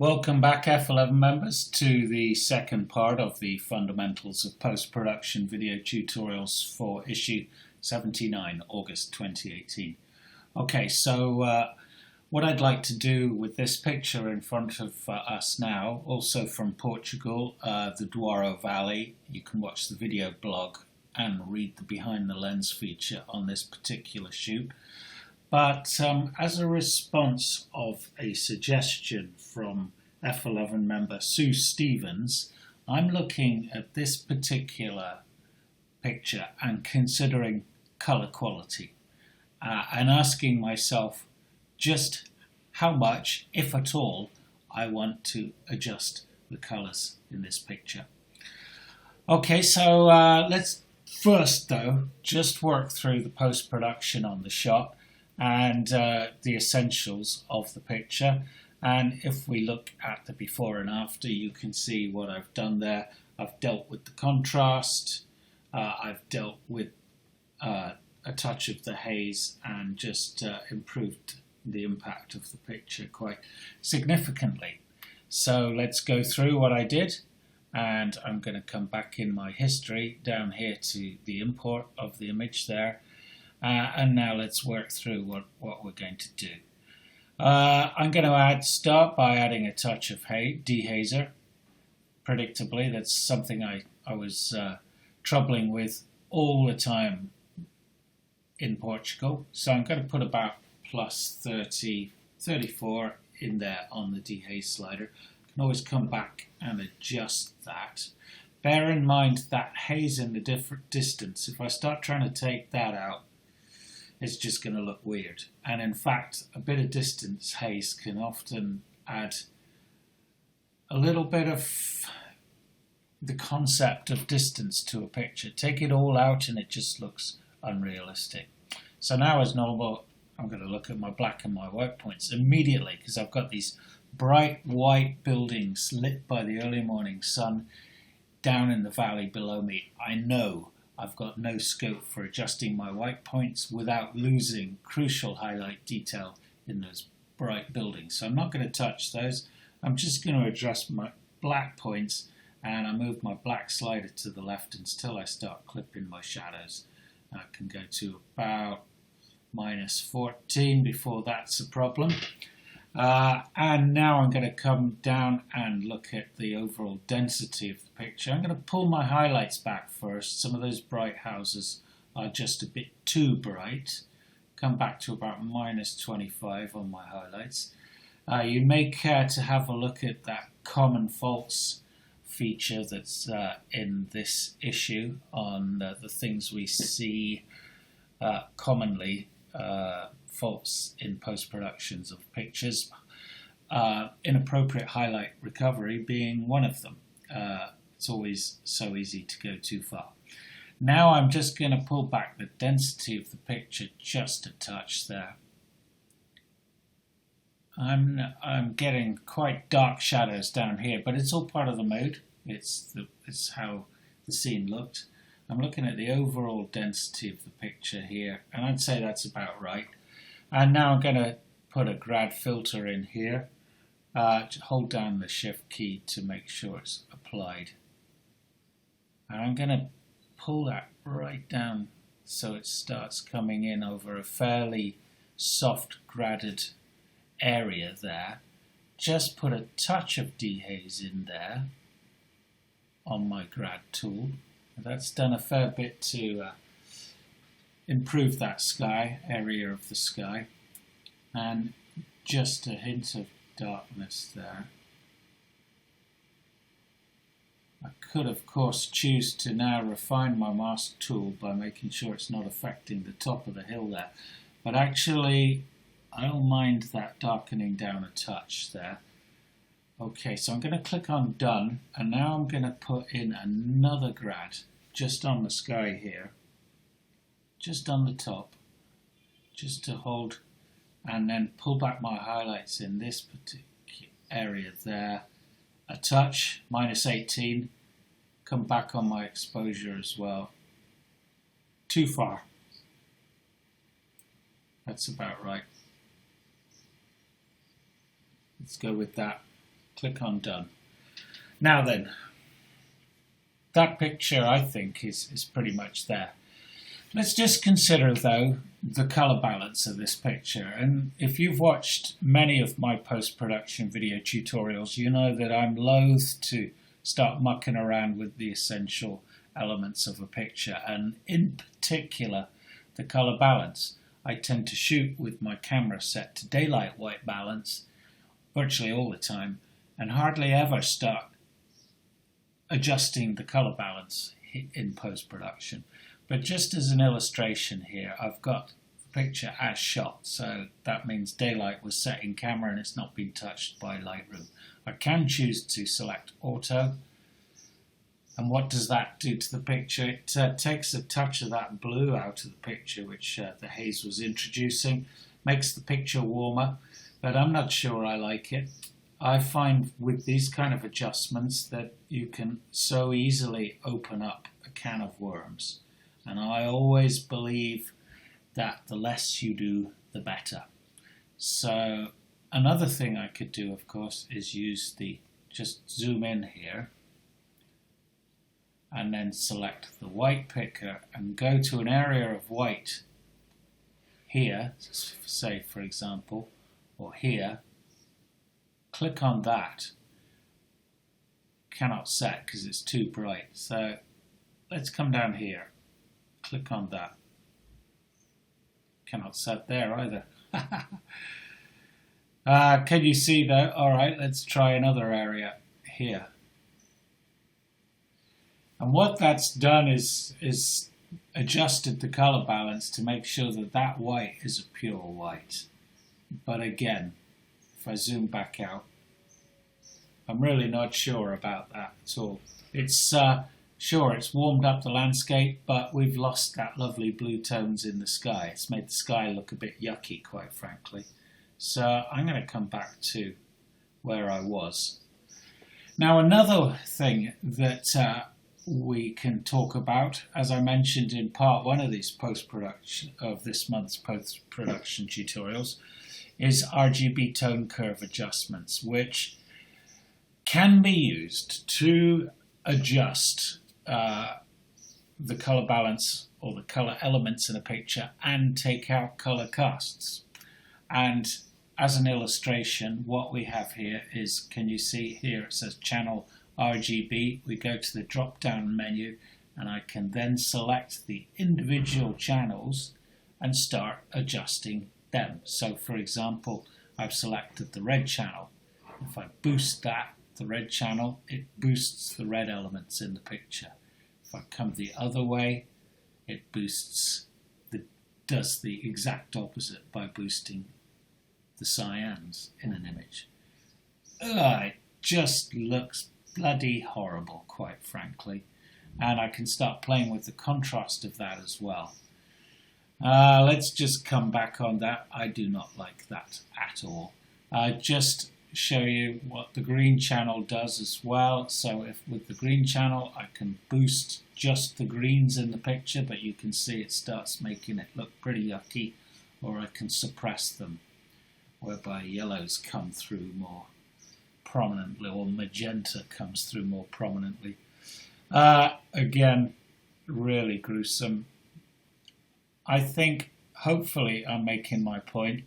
Welcome back, F11 members, to the second part of the Fundamentals of Post-Production video tutorials for issue 79, August 2018. Okay, so what I'd like to do with this picture in front of us now, also from Portugal, the Douro Valley. You can watch the video blog and read the behind the lens feature on this particular shoot. But as a response of a suggestion from F11 member Sue Stevens, I'm looking at this particular picture and considering colour quality and asking myself just how much, if at all, I want to adjust the colours in this picture. Okay, so let's first though just work through the post-production on the shot and the essentials of the picture. And if we look at the before and after, you can see what I've done there. I've dealt with the contrast, I've dealt with a touch of the haze and just improved the impact of the picture quite significantly. So let's go through what I did, and I'm going to come back in my history down here to the import of the image there. And now let's work through what we're going to do. I'm going to start by adding a touch of dehazer. Predictably, that's something I was troubling with all the time in Portugal. So I'm going to put about plus 30, 34 in there on the dehaze slider. I can always come back and adjust that. Bear in mind that haze in the different distance. If I start trying to take that out, it's just going to look weird. And in fact, a bit of distance haze can often add a little bit of the concept of distance to a picture. Take it all out and it just looks unrealistic. So now, as normal, I'm going to look at my black and my white points immediately, because I've got these bright white buildings lit by the early morning sun down in the valley below me. I know I've got no scope for adjusting my white points without losing crucial highlight detail in those bright buildings. So I'm not going to touch those. I'm just going to adjust my black points, and I move my black slider to the left until I start clipping my shadows. I can go to about minus 14 before that's a problem. And now I'm going to come down and look at the overall density of the picture. I'm going to pull my highlights back first. Some of those bright houses are just a bit too bright. Come back to about minus 25 on my highlights. You may care to have a look at that common faults feature that's in this issue on the things we see commonly. Faults in post-productions of pictures, inappropriate highlight recovery being one of them. It's always so easy to go too far. Now I'm just going to pull back the density of the picture just a touch there. I'm getting quite dark shadows down here, but it's all part of the mood. It's how the scene looked. I'm looking at the overall density of the picture here, and I'd say that's about right. And now I'm going to put a grad filter in here. Hold down the shift key to make sure it's applied. And I'm going to pull that right down so it starts coming in over a fairly soft graded area there. Just put a touch of dehaze in there on my grad tool. That's done a fair bit to improve that sky, area of the sky, and just a hint of darkness there. I could of course choose to now refine my mask tool by making sure it's not affecting the top of the hill there, but actually I don't mind that darkening down a touch there. Okay, so I'm going to click on done, and now I'm going to put in another grad just on the sky here, just on the top, just to hold, and then pull back my highlights in this particular area there a touch, minus 18, come back on my exposure as well. Too far. That's about right. Let's go with that. click on Done. Now then, that picture I think is pretty much there. Let's just consider though the colour balance of this picture, and if you've watched many of my post-production video tutorials, you know that I'm loath to start mucking around with the essential elements of a picture, and in particular the colour balance. I tend to shoot with my camera set to daylight white balance virtually all the time, and hardly ever start adjusting the colour balance in post-production. But just as an illustration here, I've got the picture as shot, so that means daylight was set in camera and it's not been touched by Lightroom. I can choose to select auto, and what does that do to the picture? It takes a touch of that blue out of the picture, which the haze was introducing, makes the picture warmer, but I'm not sure I like it. I find with these kind of adjustments that you can so easily open up a can of worms. And I always believe that the less you do, the better. So another thing I could do, of course, is just zoom in here and then select the white picker and go to an area of white here, say for example, or here, click on that. Cannot set because it's too bright. So let's come down here. Click on that. Cannot set there either. Can you see that? Alright, let's try another area here. And what that's done is adjusted the color balance to make sure that that white is a pure white. But again, if I zoom back out, I'm really not sure about that at all. It's sure, it's warmed up the landscape, but we've lost that lovely blue tones in the sky. It's made the sky look a bit yucky, quite frankly. So I'm going to come back to where I was. Now, another thing that we can talk about, as I mentioned in part one of these this month's post-production tutorials, is RGB tone curve adjustments, which can be used to adjust the color balance or the color elements in a picture and take out color casts. And as an illustration, what we have here is, can you see here it says channel RGB? We go to the drop down menu and I can then select the individual channels and start adjusting them. So for example, I've selected the red channel. If I boost that, the red channel, it boosts the red elements in the picture. If I come the other way, it does the exact opposite by boosting the cyans in an image. It just looks bloody horrible, quite frankly. And I can start playing with the contrast of that as well. Let's just come back on that. I do not like that at all. Just show you what the green channel does as well. So if with the green channel I can boost just the greens in the picture, but you can see it starts making it look pretty yucky, or I can suppress them whereby yellows come through more prominently, or magenta comes through more prominently. Again, really gruesome. I think hopefully I'm making my point.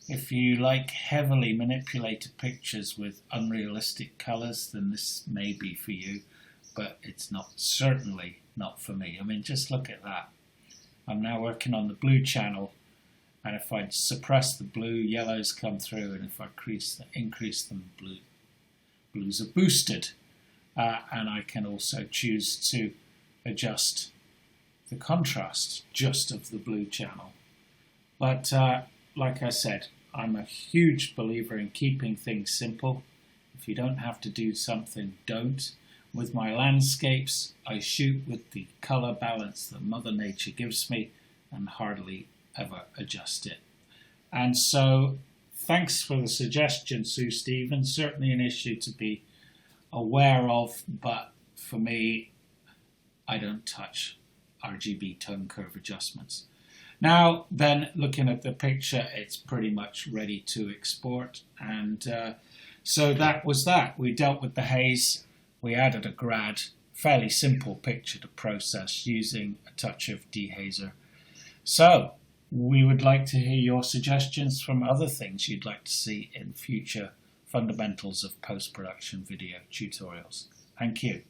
If you like heavily manipulated pictures with unrealistic colours, then this may be for you, but it's certainly not for me. I mean, just look at that. I'm now working on the blue channel, and if I suppress the blue, yellows come through, and if I increase them, blues are boosted. And I can also choose to adjust the contrast just of the blue channel. But like I said, I'm a huge believer in keeping things simple. If you don't have to do something, don't. With my landscapes, I shoot with the colour balance that Mother Nature gives me and hardly ever adjust it. And so, thanks for the suggestion, Sue Stevens. Certainly an issue to be aware of, but for me, I don't touch RGB tone curve adjustments. Now then, looking at the picture, it's pretty much ready to export, and so that was that. We dealt with the haze, we added a grad, fairly simple picture to process using a touch of dehazer. So we would like to hear your suggestions from other things you'd like to see in future fundamentals of post-production video tutorials. Thank you.